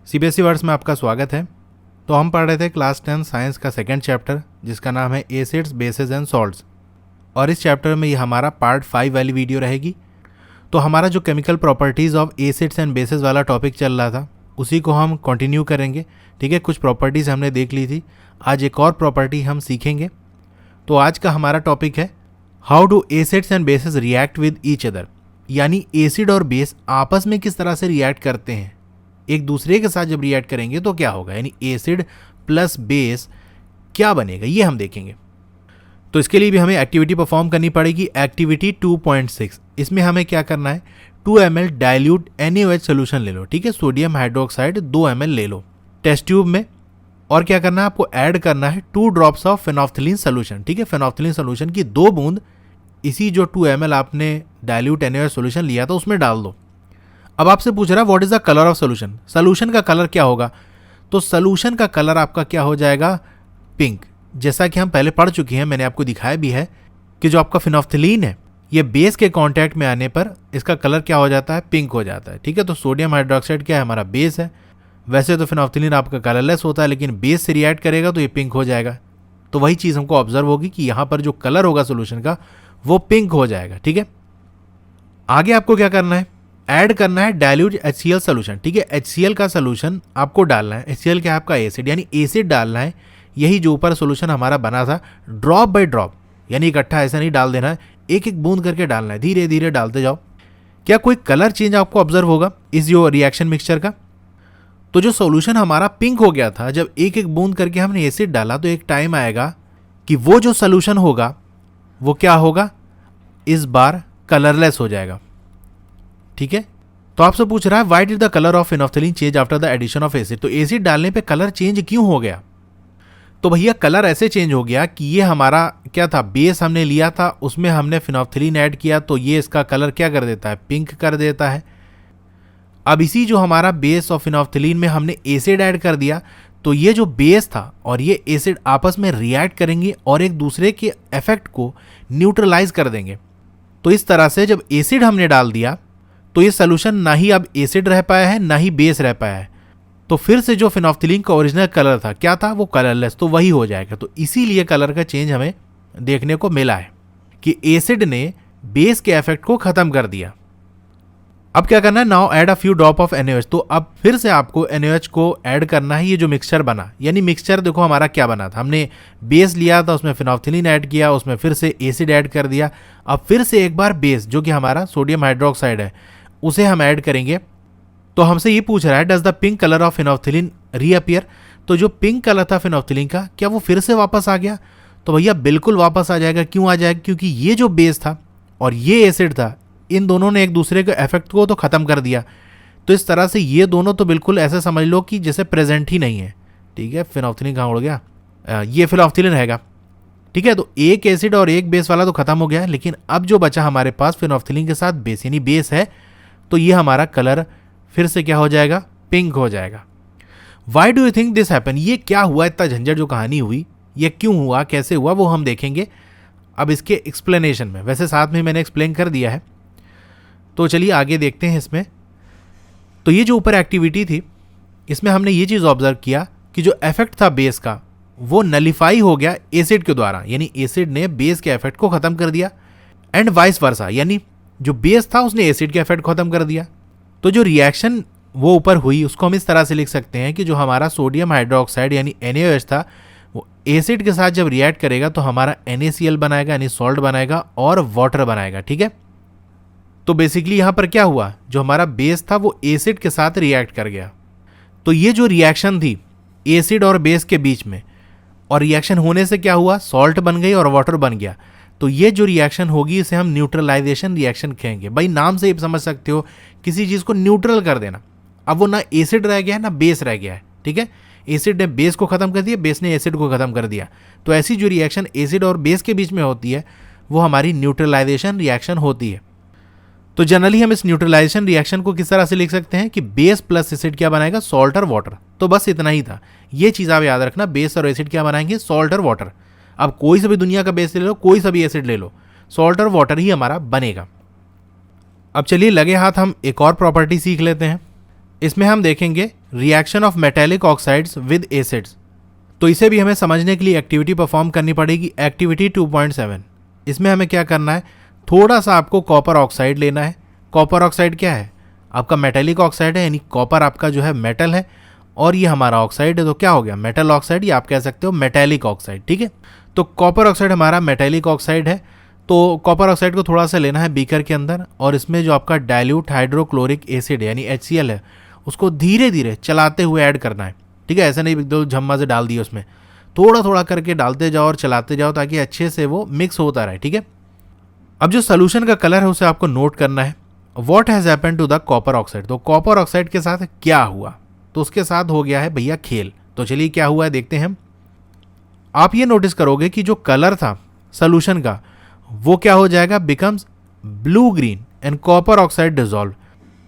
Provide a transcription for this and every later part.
CBSE words में आपका स्वागत है। तो हम पढ़ रहे थे क्लास 10 साइंस का सेकंड चैप्टर जिसका नाम है एसिड्स बेसेस एंड सॉल्ट्स, और इस चैप्टर में ये हमारा पार्ट 5 वाली वीडियो रहेगी। तो हमारा जो chemical properties of acids and bases वाला टॉपिक चल रहा था उसी को हम कंटिन्यू करेंगे। ठीक है, कुछ प्रॉपर्टीज़ हमने देख ली थी, आज एक और प्रॉपर्टी हम सीखेंगे। तो आज का हमारा टॉपिक है how do acids and bases react with each other, यानी एसिड और बेस आपस में किस तरह से रिएक्ट करते हैं, एक दूसरे के साथ जब रिएक्ट करेंगे तो क्या होगा, यानी एसिड प्लस बेस क्या बनेगा, ये हम देखेंगे। तो इसके लिए भी हमें एक्टिविटी परफॉर्म करनी पड़ेगी। एक्टिविटी 2.6, इसमें हमें क्या करना है, 2 ml डाइल्यूट NaOH सोल्यूशन ले लो। ठीक है, सोडियम हाइड्रोक्साइड 2 ml ले लो टेस्ट ट्यूब में, और क्या करना है, आपको ऐड करना है 2 ड्रॉप्स ऑफ फेनोफ्थलीन सोल्यूशन। ठीक है, फेनोफ्थलीन सोल्यूशन की 2 बूंद इसी जो 2 ml आपने डाइल्यूट NaOH सोल्यूशन लिया था उसमें डाल दो। अब आपसे पूछ रहा है what is the colour of solution, solution का कलर क्या होगा। तो सोल्यूशन का कलर आपका क्या हो जाएगा, पिंक। जैसा कि हम पहले पढ़ चुके हैं, मैंने आपको दिखाया भी है कि जो आपका फेनोफ्थलीन है ये बेस के कांटेक्ट में आने पर इसका कलर क्या हो जाता है, पिंक हो जाता है। ठीक है, तो सोडियम हाइड्रोक्साइड क्या है, हमारा बेस है। वैसे तो फेनोफ्थलीन आपका कलरलेस होता है, लेकिन बेस से रिएक्ट करेगा तो ये पिंक हो जाएगा। तो वही चीज़ हमको ऑब्जर्व होगी कि यहाँ पर जो कलर होगा सोल्यूशन का वो पिंक हो जाएगा। ठीक है, आगे आपको क्या करना है, ऐड करना है डाइल्यूट HCl सोल्यूशन। ठीक है, HCl का सोल्यूशन आपको डालना है। HCl क्या है, आपका एसिड, यानी एसिड डालना है। यही जो ऊपर सोल्यूशन हमारा बना था, ड्रॉप बाय ड्रॉप, यानी इकट्ठा ऐसा नहीं डाल देना है, एक एक बूंद करके डालना है, धीरे धीरे डालते जाओ। क्या कोई कलर चेंज आपको ऑब्जर्व होगा इस जो रिएक्शन मिक्सचर का। तो जो सोल्यूशन हमारा पिंक हो गया था, जब एक एक बूंद करके हमने एसिड डाला तो एक टाइम आएगा कि वो जो सोल्यूशन होगा वो क्या होगा, इस बार कलरलेस हो जाएगा। ठीक है, तो आपसे पूछ रहा है why did the colour of phenolphthalein change after the addition of acid. तो एसिड डालने पे कलर चेंज क्यों हो गया। तो भैया कलर ऐसे चेंज हो गया कि ये हमारा क्या था, बेस हमने लिया था, उसमें हमने फेनोफ्थलीन ऐड किया तो ये इसका कलर क्या कर देता है, पिंक कर देता है। अब इसी जो हमारा बेस ऑफ फेनोफ्थलीन में हमने एसिड ऐड कर दिया तो ये जो बेस था और ये एसिड आपस में रिएक्ट करेंगे और एक दूसरे के इफेक्ट को न्यूट्रलाइज कर देंगे। तो इस तरह से जब एसिड हमने डाल दिया तो ये सोल्यूशन ना ही अब एसिड रह पाया है ना ही बेस रह पाया है, तो फिर से जो फेनोफ्थलीन का ओरिजिनल कलर था क्या था, वो कलरलेस, तो वही हो जाएगा। तो इसीलिए कलर का चेंज हमें देखने को मिला है कि एसिड ने बेस के इफेक्ट को खत्म कर दिया। अब क्या करना है, now add a few drop of NaOH। तो अब फिर से आपको NaOH को ऐड करना है। ये जो मिक्सचर बना, यानी मिक्सचर देखो हमारा क्या बना था, हमने बेस लिया था, उसमें फेनोफ्थलीन ऐड किया, उसमें फिर से एसिड ऐड कर दिया, अब फिर से एक बार बेस जो कि हमारा सोडियम हाइड्रोक्साइड है उसे हम ऐड करेंगे। तो हमसे ये पूछ रहा है does the pink colour of phenolphthalein reappear. तो जो पिंक कलर था फेनोफ्थलीन का क्या वो फिर से वापस आ गया। तो भैया बिल्कुल वापस आ जाएगा। क्यों आ जाएगा, क्योंकि ये जो बेस था और ये एसिड था, इन दोनों ने एक दूसरे के इफेक्ट को तो खत्म कर दिया। तो इस तरह से ये दोनों तो बिल्कुल ऐसे समझ लो कि जैसे प्रेजेंट ही नहीं है। ठीक है, फेनोफ्थलीन कहाँ उड़ गया, ये फेनोफ्थलीन रहेगा। ठीक है, तो एक एसिड और एक बेस वाला तो खत्म हो गया, लेकिन अब जो बचा हमारे पास फेनोफ्थलीन के साथ बेस, यानी बेस है, तो ये हमारा कलर फिर से क्या हो जाएगा, पिंक हो जाएगा। Why do you think this happen, ये क्या हुआ, इतना झंझट जो कहानी हुई, ये क्यों हुआ, कैसे हुआ, वो हम देखेंगे अब इसके एक्सप्लेनेशन में। वैसे साथ में मैंने एक्सप्लेन कर दिया है, तो चलिए आगे देखते हैं इसमें। तो ये जो ऊपर एक्टिविटी थी इसमें हमने ये चीज़ ऑब्जर्व किया कि जो इफेक्ट था बेस का वो नलिफाई हो गया एसिड के द्वारा, यानी एसिड ने बेस के इफेक्ट को खत्म कर दिया, एंड वाइस वर्सा, यानी जो बेस था उसने एसिड के इफेक्ट खत्म कर दिया। तो जो रिएक्शन वो ऊपर हुई उसको हम इस तरह से लिख सकते हैं कि जो हमारा सोडियम हाइड्रोक्साइड यानी NaOH था वो एसिड के साथ जब रिएक्ट करेगा तो हमारा NaCl बनाएगा, यानी सॉल्ट बनाएगा और वाटर बनाएगा। ठीक है, तो बेसिकली यहाँ पर क्या हुआ, जो हमारा बेस था वो एसिड के साथ रिएक्ट कर गया। तो ये जो रिएक्शन थी एसिड और बेस के बीच में, और रिएक्शन होने से क्या हुआ, सॉल्ट बन गई और वाटर बन गया। तो ये जो रिएक्शन होगी इसे हम न्यूट्रलाइजेशन रिएक्शन कहेंगे। भाई नाम से ही समझ सकते हो, किसी चीज़ को न्यूट्रल कर देना। अब वो ना एसिड रह गया है ना बेस रह गया है। ठीक है, एसिड ने बेस को खत्म कर दिया, बेस ने एसिड को खत्म कर दिया। तो ऐसी जो रिएक्शन एसिड और बेस के बीच में होती है वो हमारी न्यूट्रलाइजेशन रिएक्शन होती है। तो जनरली हम इस न्यूट्रलाइजेशन रिएक्शन को किस तरह से लिख सकते हैं कि बेस प्लस एसिड क्या बनाएगा, सॉल्ट और वाटर। तो बस इतना ही था, ये चीज़ आप याद रखना, बेस और एसिड क्या बनाएंगे, सॉल्ट और वाटर। अब कोई सा भी दुनिया का बेस ले लो, कोई सा भी एसिड ले लो, सॉल्ट और वाटर ही हमारा बनेगा। अब चलिए लगे हाथ हम एक और प्रॉपर्टी सीख लेते हैं। इसमें हम देखेंगे reaction of metallic oxides with acids. तो इसे भी हमें समझने के लिए एक्टिविटी परफॉर्म करनी पड़ेगी। एक्टिविटी 2.7, इसमें हमें क्या करना है, थोड़ा सा आपको कॉपर ऑक्साइड लेना है। कॉपर ऑक्साइड क्या है, आपका मेटेलिक ऑक्साइड है, यानी कॉपर आपका जो है मेटल है और ये हमारा ऑक्साइड है, तो क्या हो गया मेटल ऑक्साइड, या आप कह सकते हो मेटेलिक ऑक्साइड। ठीक है, तो कॉपर ऑक्साइड हमारा मेटेलिक ऑक्साइड है। तो कॉपर ऑक्साइड को थोड़ा सा लेना है बीकर के अंदर और इसमें जो आपका डाइल्यूट हाइड्रोक्लोरिक एसिड यानी HCl है उसको धीरे धीरे चलाते हुए ऐड करना है। ठीक है, ऐसा नहीं दो झम्मा से डाल दिए, उसमें थोड़ा थोड़ा करके डालते जाओ और चलाते जाओ ताकि अच्छे से वो मिक्स होता रहे। ठीक है, अब जो सोल्यूशन का कलर है उसे आपको नोट करना है। What has happened to the copper oxide, तो कॉपर ऑक्साइड के साथ क्या हुआ, तो उसके साथ हो गया है भैया खेल। तो चलिए क्या हुआ है देखते हैं हम। आप ये नोटिस करोगे कि जो कलर था सोल्यूशन का वो क्या हो जाएगा, becomes blue green and copper oxide dissolve.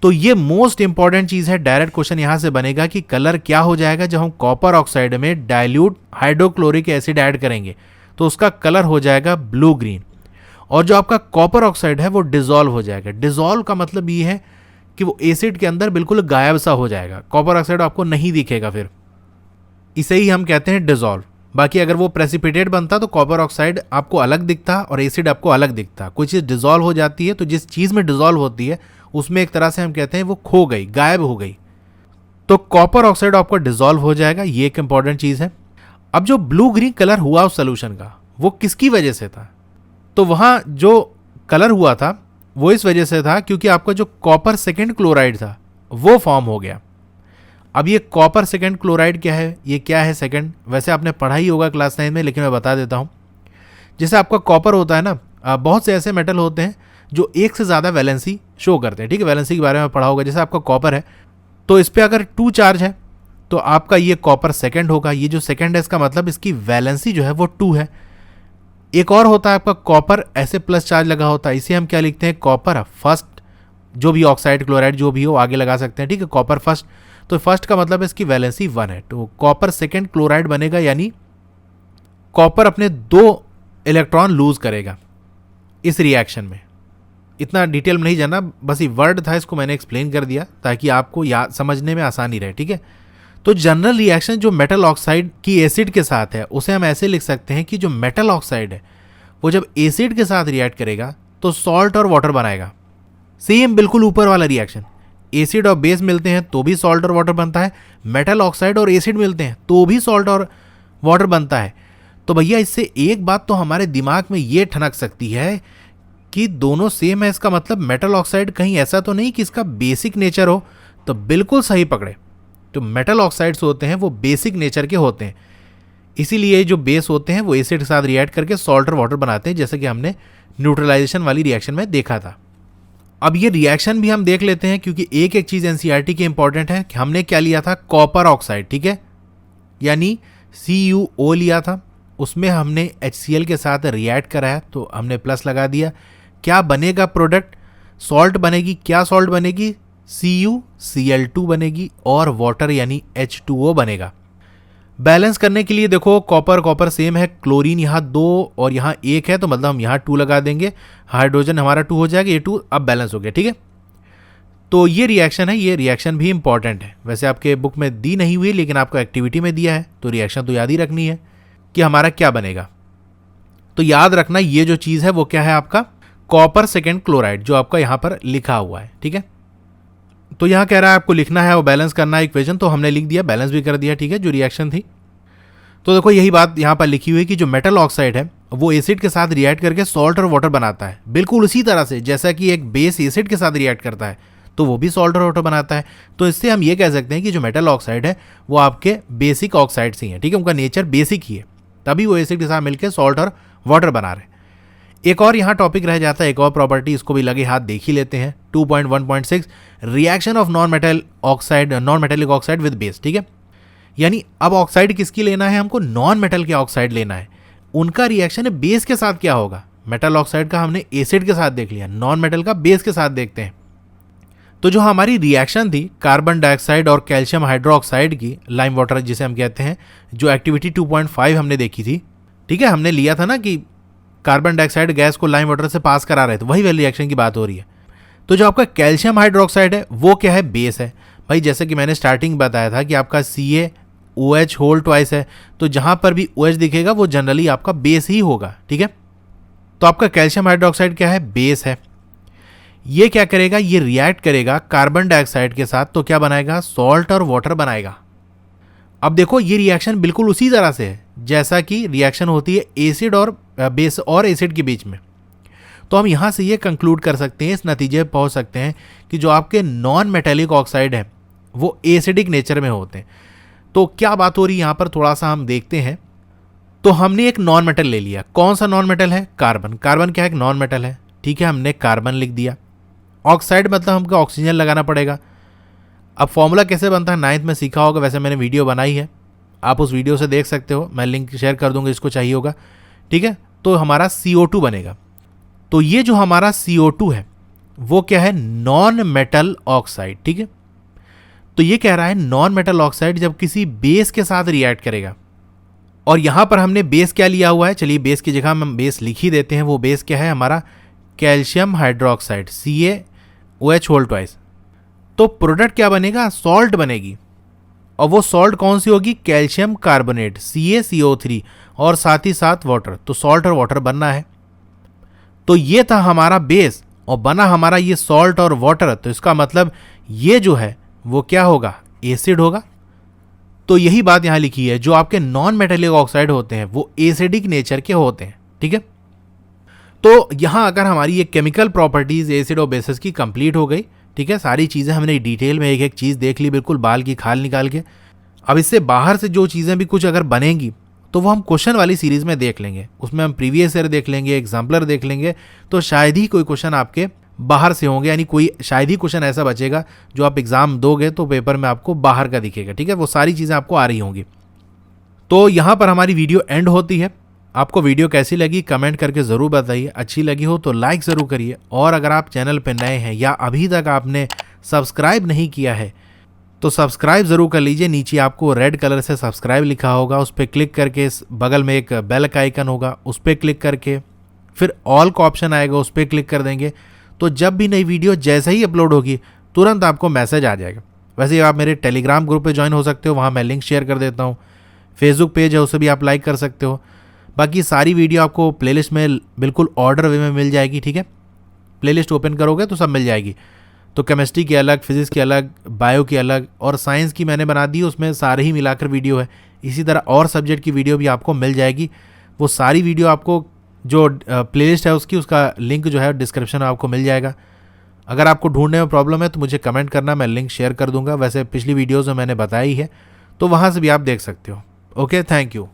तो ये मोस्ट इंपॉर्टेंट चीज है, डायरेक्ट क्वेश्चन यहां से बनेगा कि कलर क्या हो जाएगा जब हम कॉपर ऑक्साइड में डाइल्यूट हाइड्रोक्लोरिक एसिड ऐड करेंगे, तो उसका कलर हो जाएगा ब्लू ग्रीन। और जो आपका कॉपर ऑक्साइड है वो डिजॉल्व हो जाएगा। डिजॉल्व का मतलब ये है कि वो एसिड के अंदर बिल्कुल गायब सा हो जाएगा, कॉपर ऑक्साइड आपको नहीं दिखेगा, फिर इसे ही हम कहते हैं डिजॉल्व। बाकी अगर वो प्रेसिपिटेट बनता तो कॉपर ऑक्साइड आपको अलग दिखता और एसिड आपको अलग दिखता। कोई चीज़ डिजॉल्व हो जाती है तो जिस चीज़ में डिजॉल्व होती है उसमें एक तरह से हम कहते हैं वो खो गई, गायब हो गई। तो कॉपर ऑक्साइड आपको डिजॉल्व हो जाएगा, ये एक इंपॉर्टेंट चीज़ है। अब जो ब्लू ग्रीन कलर हुआ उस सोल्यूशन का वो किसकी वजह से था, तो वहाँ जो कलर हुआ था वो इस वजह से था क्योंकि आपका जो कॉपर सेकेंड क्लोराइड था वो फॉर्म हो गया। अब ये कॉपर सेकेंड क्लोराइड क्या है, ये क्या है सेकेंड, वैसे आपने पढ़ा ही होगा क्लास 9 में, लेकिन मैं बता देता हूँ। जैसे आपका कॉपर होता है ना, बहुत से ऐसे मेटल होते हैं जो एक से ज़्यादा वैलेंसी शो करते हैं। ठीक है, वैलेंसी के बारे में पढ़ा होगा। जैसे आपका कॉपर है तो इस पर अगर 2 चार्ज है तो आपका ये कॉपर सेकेंड होगा। ये जो सेकेंड है इसका मतलब इसकी वैलेंसी जो है वो 2 है। एक और होता है आपका कॉपर ऐसे प्लस चार्ज लगा होता है, इसे हम क्या लिखते हैं, कॉपर फर्स्ट। जो भी ऑक्साइड क्लोराइड जो भी हो आगे लगा सकते हैं। ठीक है, कॉपर फर्स्ट, तो फर्स्ट का मतलब इसकी वैलेंसी 1 है, तो कॉपर सेकेंड क्लोराइड बनेगा, यानी कॉपर अपने 2 इलेक्ट्रॉन लूज करेगा इस रिएक्शन में। इतना डिटेल में नहीं जाना, बस ये वर्ड था, इसको मैंने एक्सप्लेन कर दिया ताकि आपको याद समझने में आसानी रहे। ठीक है, तो जनरल रिएक्शन जो मेटल ऑक्साइड की एसिड के साथ है उसे हम ऐसे लिख सकते हैं कि जो मेटल ऑक्साइड है वो जब एसिड के साथ रिएक्ट करेगा तो सॉल्ट और वाटर बनाएगा। सेम बिल्कुल ऊपर वाला रिएक्शन, एसिड और बेस मिलते हैं तो भी सॉल्ट और वाटर बनता है, मेटल ऑक्साइड और एसिड मिलते हैं तो भी सॉल्ट और वाटर बनता है। तो भैया इससे एक बात तो हमारे दिमाग में ये ठनक सकती है कि दोनों सेम है, इसका मतलब मेटल ऑक्साइड कहीं ऐसा तो नहीं कि इसका बेसिक नेचर हो। तो बिल्कुल सही पकड़े, तो मेटल ऑक्साइड्स होते हैं वो बेसिक नेचर के होते हैं, इसीलिए जो बेस होते हैं वो एसिड के साथ रिएक्ट करके सॉल्ट और वाटर बनाते हैं, जैसे कि हमने न्यूट्रलाइजेशन वाली रिएक्शन में देखा था। अब ये रिएक्शन भी हम देख लेते हैं क्योंकि एक एक चीज़ एनसीईआरटी की इंपॉर्टेंट है कि हमने क्या लिया था, कॉपर ऑक्साइड। ठीक है, यानी CuO लिया था, उसमें हमने HCl के साथ रिएक्ट कराया तो हमने प्लस लगा दिया। क्या बनेगा प्रोडक्ट, सॉल्ट बनेगी। क्या सॉल्ट बनेगी, CuCl2 बनेगी और वाटर यानी H2O बनेगा। बैलेंस करने के लिए देखो कॉपर सेम है, क्लोरीन यहाँ 2 और यहाँ 1 है, तो मतलब हम यहाँ 2 लगा देंगे, हाइड्रोजन हमारा 2 हो जाएगा, ये 2 अब बैलेंस हो गया। ठीक है, तो ये रिएक्शन है, ये रिएक्शन भी इंपॉर्टेंट है। वैसे आपके बुक में दी नहीं हुई लेकिन आपको एक्टिविटी में दिया है, तो रिएक्शन तो याद ही रखनी है कि हमारा क्या बनेगा। तो याद रखना ये जो चीज़ है वो क्या है, आपका कॉपर सेकेंड क्लोराइड जो आपका यहाँ पर लिखा हुआ है। ठीक है, तो यहाँ कह रहा है आपको लिखना है और बैलेंस करना है इक्वेशन, तो हमने लिख दिया, बैलेंस भी कर दिया। ठीक है, जो रिएक्शन थी, तो देखो यही बात यहाँ पर लिखी हुई है कि जो मेटल ऑक्साइड है वो एसिड के साथ रिएक्ट करके सॉल्ट और वाटर बनाता है, बिल्कुल उसी तरह से जैसा कि एक बेस एसिड के साथ रिएक्ट करता है तो वो भी सॉल्ट और वाटर बनाता है। तो इससे हम ये कह सकते हैं कि जो मेटल ऑक्साइड है वो आपके बेसिक ऑक्साइड्स ही हैं। ठीक है, उनका नेचर बेसिक ही है, तभी वो एसिड के साथ मिलकर सॉल्ट और वाटर बना रहे हैं। एक और यहाँ टॉपिक रह जाता है, एक और प्रॉपर्टी, इसको भी लगे हाथ देख ही लेते हैं। 2.1.6 reaction of non metallic oxide with base. ठीक है, यानी अब ऑक्साइड किसकी लेना है, हमको नॉन मेटल के ऑक्साइड लेना है, उनका रिएक्शन है बेस के साथ क्या होगा। मेटल ऑक्साइड का हमने एसिड के साथ देख लिया, नॉन मेटल का बेस के साथ देखते हैं। तो जो हमारी रिएक्शन थी कार्बन डाइऑक्साइड और कैल्शियम हाइड्रोक्साइड की, लाइम वाटर जिसे हम कहते हैं, जो एक्टिविटी 2.5 हमने देखी थी। ठीक है, हमने लिया था ना कि कार्बन डाइऑक्साइड गैस को लाइम वाटर से पास करा रहे थे, वही वाली रिएक्शन की बात हो रही है। तो जो आपका कैल्शियम हाइड्रोक्साइड है वो क्या है, बेस है, भाई जैसे कि मैंने स्टार्टिंग बताया था कि आपका CaOH होल ट्वाइस है, तो जहाँ पर भी OH दिखेगा वो जनरली आपका बेस ही होगा, ठीक है। तो आपका कैल्शियम हाइड्रोक्साइड क्या है, बेस है। ये क्या करेगा, ये रिएक्ट करेगा कार्बन डाइऑक्साइड के साथ, तो क्या बनाएगा, सॉल्ट और वाटर बनाएगा। अब देखो ये रिएक्शन बिल्कुल उसी तरह से है जैसा कि रिएक्शन होती है एसिड और बेस और एसिड के बीच में। तो हम यहाँ से ये कंक्लूड कर सकते हैं, इस नतीजे पर पहुँच सकते हैं कि जो आपके नॉन मेटेलिक ऑक्साइड है वो एसिडिक नेचर में होते हैं। तो क्या बात हो रही है यहाँ पर, थोड़ा सा हम देखते हैं। तो हमने एक नॉन मेटल ले लिया, कौन सा नॉन मेटल है, कार्बन। कार्बन क्या है, एक नॉन मेटल है, ठीक है, हमने कार्बन लिख दिया। ऑक्साइड मतलब हमको ऑक्सीजन लगाना पड़ेगा। अब फॉर्मूला कैसे बनता है 9th में सीखा होगा, वैसे मैंने वीडियो बनाई है, आप उस वीडियो से देख सकते हो, मैं लिंक शेयर कर दूंगा इसको चाहिए होगा, ठीक है। तो हमारा CO2 बनेगा। तो ये जो हमारा CO2 है वो क्या है, नॉन मेटल ऑक्साइड, ठीक है। तो ये कह रहा है नॉन मेटल ऑक्साइड जब किसी बेस के साथ रिएक्ट करेगा, और यहां पर हमने बेस क्या लिया हुआ है, चलिए बेस की जगह हम बेस लिख ही देते हैं। वो बेस क्या है हमारा, calcium hydroxide, CaOH whole twice. तो प्रोडक्ट क्या बनेगा, सॉल्ट बनेगी। और वो सॉल्ट कौन सी होगी, कैल्शियम कार्बोनेट CaCO3 और साथ ही साथ वाटर। तो सॉल्ट और वाटर बनना है। तो ये था हमारा बेस और बना हमारा ये सॉल्ट और वाटर। तो इसका मतलब ये जो है वो क्या होगा, एसिड होगा। तो यही बात यहां लिखी है, जो आपके नॉन मेटेलिक ऑक्साइड होते हैं वो एसिडिक नेचर के होते हैं, ठीक है। तो यहां अगर हमारी ये केमिकल प्रॉपर्टीज एसिड और बेसिस की कंप्लीट हो गई, ठीक है, सारी चीज़ें हमने डिटेल में एक एक चीज़ देख ली, बिल्कुल बाल की खाल निकाल के। अब इससे बाहर से जो चीज़ें भी कुछ अगर बनेंगी तो वो हम क्वेश्चन वाली सीरीज़ में देख लेंगे, उसमें हम प्रीवियस ईयर देख लेंगे, एग्जाम्पलर देख लेंगे। तो शायद ही कोई क्वेश्चन आपके बाहर से होंगे, यानी कोई शायद ही क्वेश्चन ऐसा बचेगा जो आप एग्जाम दोगे तो पेपर में आपको बाहर का दिखेगा, ठीक है। वो सारी चीज़ें आपको आ रही होंगी। तो यहाँ पर हमारी वीडियो एंड होती है। आपको वीडियो कैसी लगी कमेंट करके ज़रूर बताइए, अच्छी लगी हो तो लाइक ज़रूर करिए, और अगर आप चैनल पर नए हैं या अभी तक आपने सब्सक्राइब नहीं किया है तो सब्सक्राइब ज़रूर कर लीजिए। नीचे आपको रेड कलर से सब्सक्राइब लिखा होगा, उस पर क्लिक करके बगल में एक बेल का आइकन होगा, उस पर क्लिक करके फिर ऑल का ऑप्शन आएगा, उस पर क्लिक कर देंगे। तो जब भी नई वीडियो जैसे ही अपलोड होगी तुरंत आपको मैसेज आ जाएगा। वैसे आप मेरे टेलीग्राम ग्रुप पे ज्वाइन हो सकते हो, वहाँ मैं लिंक शेयर कर देता हूँ। फेसबुक पेज है, उसे भी आप लाइक कर सकते हो। बाकी सारी वीडियो आपको प्लेलिस्ट में बिल्कुल ऑर्डर वे में मिल जाएगी, ठीक है। प्लेलिस्ट ओपन करोगे तो सब मिल जाएगी। तो केमिस्ट्री की अलग, फिजिक्स की अलग, बायो की अलग, और साइंस की मैंने बना दी, उसमें सारे ही मिलाकर वीडियो है। इसी तरह और सब्जेक्ट की वीडियो भी आपको मिल जाएगी। वो सारी वीडियो आपको जो प्लेलिस्ट है उसका लिंक जो है डिस्क्रिप्शन में आपको मिल जाएगा। अगर आपको ढूंढने में प्रॉब्लम है तो मुझे कमेंट करना, मैं लिंक शेयर कर दूंगा। वैसे पिछली वीडियोज़ में मैंने बताई है, तो वहाँ से भी आप देख सकते हो। Okay, thank you.